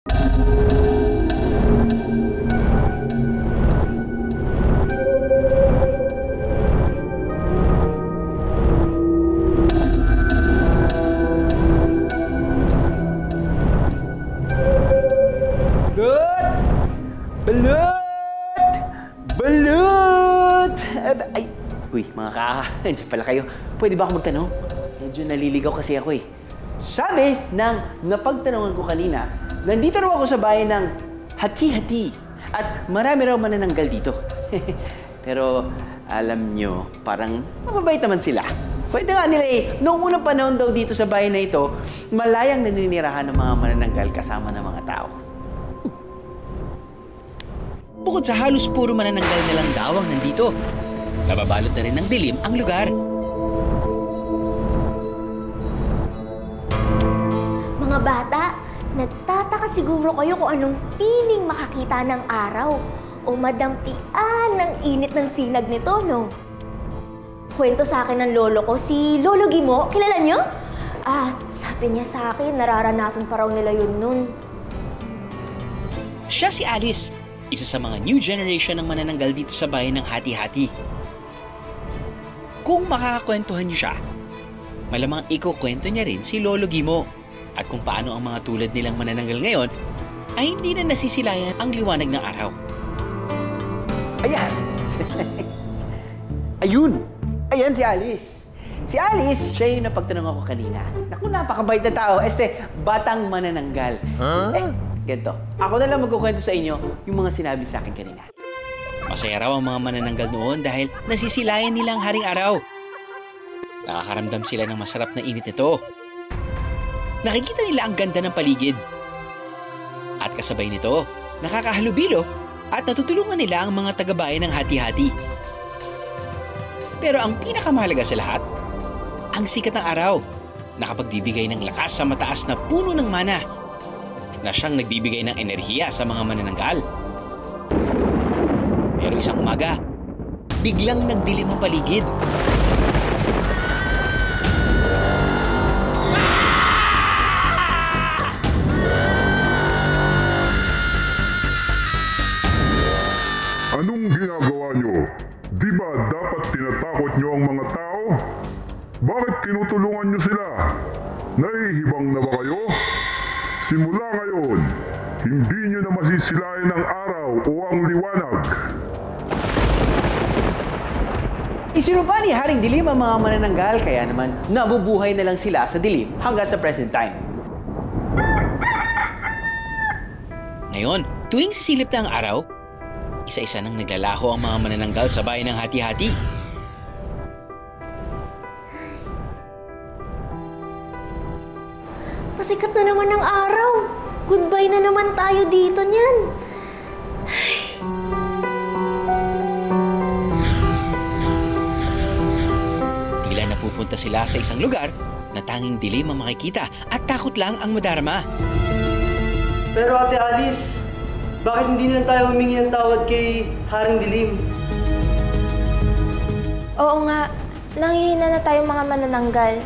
Balut! Ay, uy, mga kaka, nandiyan pala kayo. Pwede ba ako magtanong? Medyo naliligaw kasi ako eh. Sabi ng napagtanungan ko kanina, nandito raw ako sa bahay ng hati-hati at marami raw manananggal dito. Pero alam nyo, parang mababait naman sila. Pwede nga nila eh, noong unang panahon daw dito sa bahay na ito, malayang naninirahan ng mga manananggal kasama ng mga tao. Bukod sa halos puro manananggal na lang daw ang nandito, nababalot na rin ng dilim ang lugar. Mga bata, nagtataka siguro kayo kung anong feeling makakita ng araw o madampian ng init ng sinag nito, no? Kwento sa akin ng lolo ko, si Lolo Gimo, kilala niyo? Sabi niya sa akin, nararanasan pa raw nila yun nun. Siya si Alice, isa sa mga new generation ng manananggal dito sa bayan ng hati-hati. Kung makakakwentuhan niyo siya, malamang ikukwento niya rin si Lolo Gimo at kung paano ang mga tulad nilang manananggal ngayon ay hindi na nasisilayan ang liwanag ng araw. Ayan! Ayun! Ayan si Alice! Si Alice, siya yung napagtanong ako kanina. Naku, napakabait na tao. Batang manananggal. Ganito. Ako na lang magkukwento sa inyo yung mga sinabi sa akin kanina. Masaya raw ang mga manananggal noon dahil nasisilayan nila ang haring araw. Nakakaramdam sila ng masarap na init nito. Nakikita nila ang ganda ng paligid. At kasabay nito, nakakahalubilo at natutulungan nila ang mga taga-bayan ng hati-hati. Pero ang pinakamahalaga sa lahat, ang sikat ng araw, nakapagbibigay ng lakas sa mataas na puno ng mana, na siyang nagbibigay ng enerhiya sa mga manananggal. Pero isang umaga, biglang nagdilim ang paligid. Anong ginagawa nyo? Di ba dapat tinatakot nyo ang mga tao? Bakit tinutulungan nyo sila? Nahihibang na ba kayo? Simula ngayon, hindi nyo na masisilayan ang araw o ang liwanag. Isinumpa ni Haring Dilim ang mga manananggal, kaya naman nabubuhay na lang sila sa dilim hanggang sa present time. Ngayon, tuwing sisilip na ang araw, isa-isa nang naglalaho ang mga manananggal sa bayan ng hati-hati. Pasikat na naman ang araw. Goodbye na naman tayo dito niyan. Tila napupunta sila sa isang lugar na tanging dilim ang makikita at takot lang ang madarama. Pero Ate Alice, bakit hindi na tayo humingi ng tawad kay Haring Dilim? Oo nga, nanghihina na tayong mga manananggal.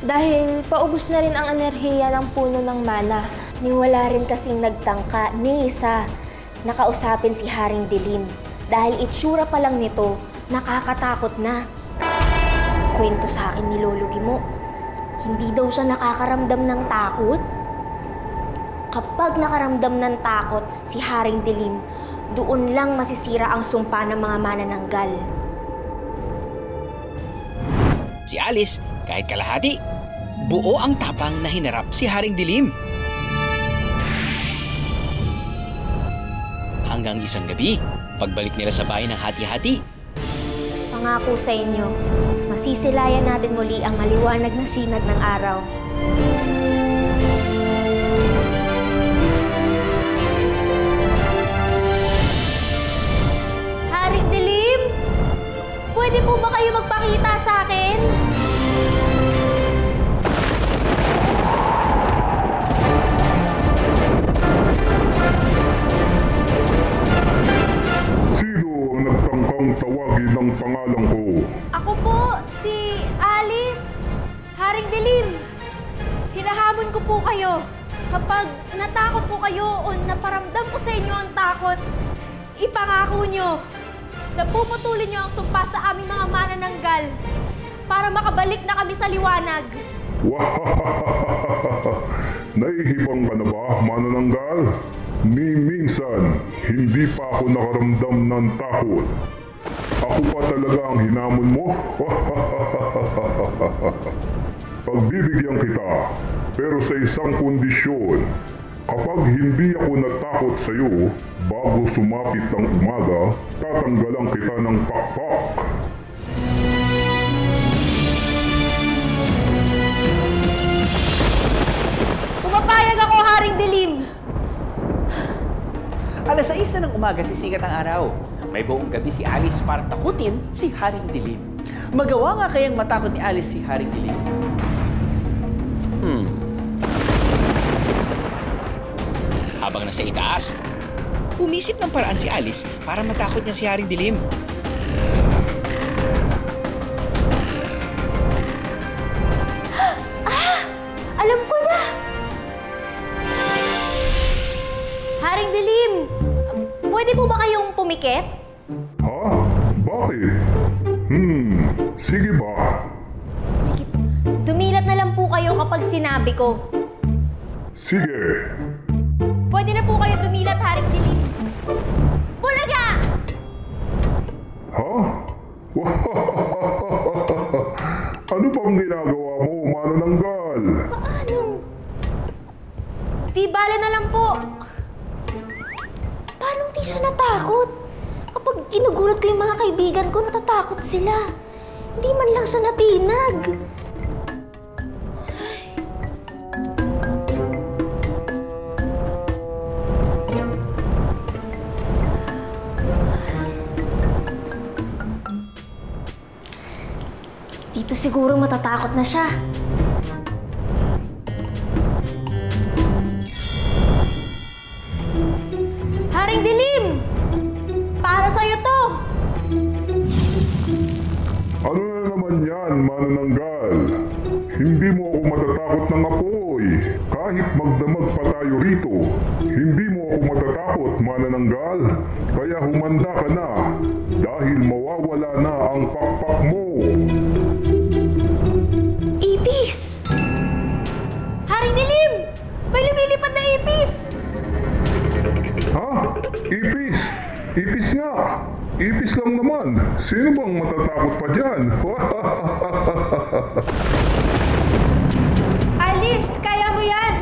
Dahil paubos na rin ang enerhiya ng puno ng mana. Ni wala rin kasing nagtangka ni isa nakausapin si Haring Dilim. Dahil itsura pa lang nito, nakakatakot na. Kwento sa akin ni Lolo Gimo, hindi daw siya nakakaramdam ng takot. Kapag nakaramdam ng takot si Haring Dilim, doon lang masisira ang sumpa ng mga manananggal. Si Alice, kahit kalahati, buo ang tapang na hinarap si Haring Dilim. Hanggang isang gabi, pagbalik nila sa bahay ng hati-hati. Pangako sa inyo, masisilayan natin muli ang maliwanag na sinag ng araw. Haring Dilim, pwede po ba kayo magpakita sa akin? Sino ang nagtangkang tawagin ng pangalan ko? Ako po, si Alice. Haring Dilim. Kapag natakot ko kayo o naparamdam ko sa inyo ang takot, ipangako nyo na puputulin nyo ang sumpa sa aming mga manananggal para makabalik na kami sa liwanag. Nahihibang ka na ba, manananggal? Ni minsan, hindi pa ako nakaramdam ng takot. Ako pa talaga ang hinamon mo? Pagbibigyan kita, pero sa isang kondisyon. Kapag hindi ako natakot sa iyo, bago sumapit ang umaga, tatanggalan kita ng pakpak. Pumapayag ako, Haring Dilim! Alas 6 na ng umaga sisikat ang araw. May buong gabi si Alice para takutin si Haring Dilim. Magawa nga kayang matakot ni Alice si Haring Dilim? Habang nasa itaas, umisip ng paraan si Alice para matakot niya si Haring Dilim. Alam ko na! Haring Dilim, pwede po ba kayong pumikit? Ha? Bakit? Sige ba? Sige, dumilat na lang po kayo kapag sinabi ko. Sige. Pwede na po kayo dumilat, Haring Dilim. Bulaga! Ha? Ano bang ginagawa mo, manananggal? Paano? Di bale na lang po. Paano di siya natakot? Kapag ginugulat ko yung mga kaibigan ko, natatakot sila. Hindi man lang siya natinag. Dito siguro matatakot na siya. Haring Dilim! Para sa'yo to! Ano na naman yan, manananggal? Hindi mo ako matatakot ng apoy. Kahit magdamag pa tayo rito, hindi mo ako matatakot, manananggal. Kaya humanda ka na, dahil mawawala na ang pakpak mo. Ipis! Haring Dilim! May lumilipad na ipis! Ha? Ipis? Ipis nga! Ipis lang naman. Sino bang matatakot pa dyan? Alice, kaya mo yan!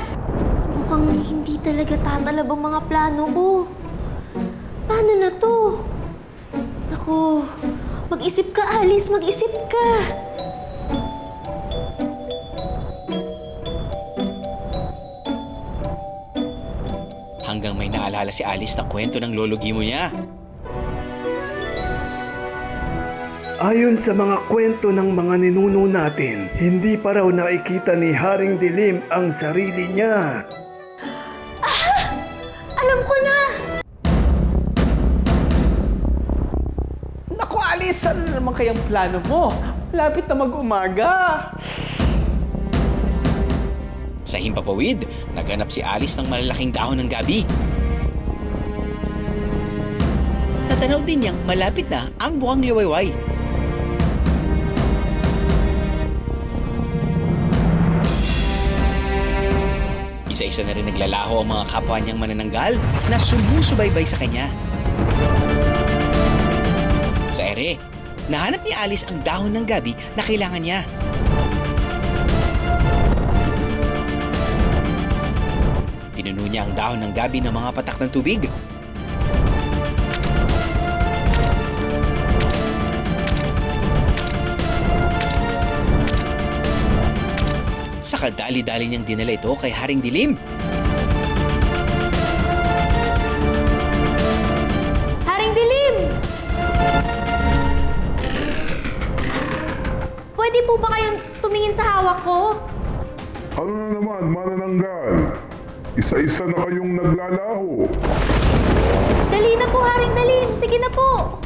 Mukhang hindi talaga tatalab ang mga plano ko. Paano na to? Naku, mag-isip ka, Alice, mag-isip ka. Hanggang may naalala si Alice na kwento ng lolo Gimo niya. Ayon sa mga kwento ng mga ninuno natin, hindi pa raw nakikita ni Haring Dilim ang sarili niya. Alam ko na! Naku, Alice! Ano naman kayang plano mo? Lapit na mag-umaga. Sa himpapawid, naghanap si Alice ng malalaking dahon ng gabi. Natanaw din niyang malapit na ang bukang liwayway. Isa-isa na rin naglalaho ang mga kapwa niyang manananggal na sumusubaybay sa kanya. Sa ere, nahanap ni Alice ang dahon ng gabi na kailangan niya. Pinuno niya ang dahon ng gabi ng mga patak ng tubig. Saka dali-dali niyang dinala ito kay Haring Dilim. Haring Dilim! Pwede po ba kayong tumingin sa hawak ko? Ano na naman, manananggal? Isa-isa na kayong naglalaho. Dali na po, Haring Dilim! Sige na po!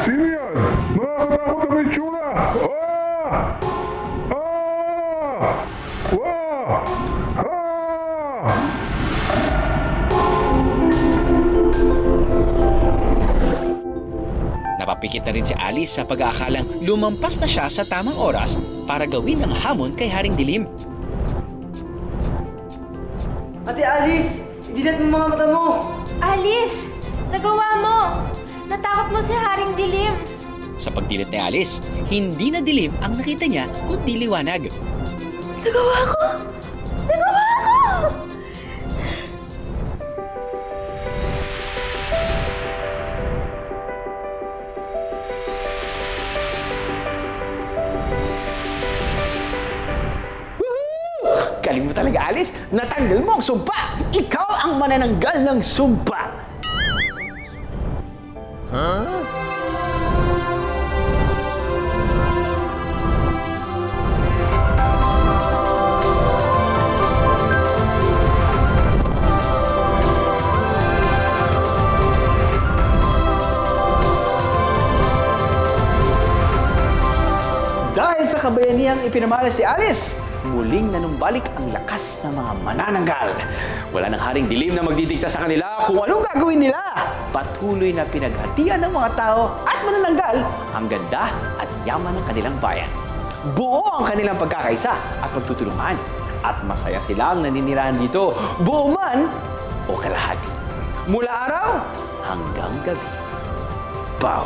Sino yan? Nakakatakot na may tsura! Ah! Ah! Wah! Ah! Napapikit na rin si Alice sa pag-aakalang lumampas na siya sa tamang oras para gawin ang hamon kay Haring Dilim. Ate Alice, idilat mo mga mata mo! Alice! Nagawa mo! Natakot mo si Haring Dilim! Sa pagdilit ni Alice, hindi na dilim ang nakita niya kundi liwanag. Nagawa ko! Nagawa ko! Galing mo talaga, Alice. Natanggal mo ang sumpa. Ikaw ang manananggal ng sumpa. Dahil sa kabayanihang ipinamalas si Alice, muling nanumbalik ang lakas ng mga manananggal. Wala nang Haring Dilim na magdidikta sa kanila kung anong gagawin nila. Patuloy na pinaghatian ng mga tao at manananggal ang ganda at yaman ng kanilang bayan. Buo ang kanilang pagkakaisa at pagtutulungan. At masaya silang naninirahan dito, buo man o kalahati. Mula araw hanggang gabi. Pow!